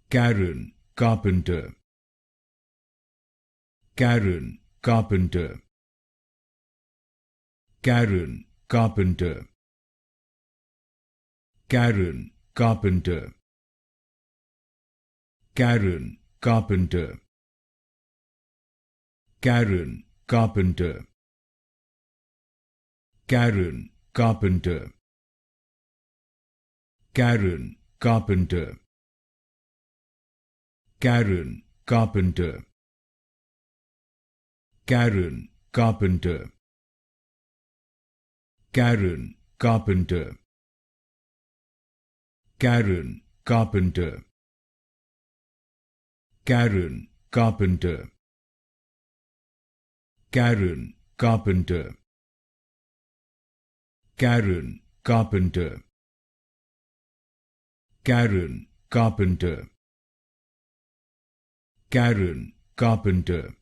Karen Carpenter. Karen Carpenter. Karen Carpenter. Karen Carpenter. Karen Carpenter. Karen Carpenter. Karen Carpenter. Karen Carpenter. Karen Carpenter. Karen Carpenter. Karen Carpenter. Karen Carpenter. Karen Carpenter. Karen Carpenter. Karen Carpenter. Karen Carpenter. Karen Carpenter.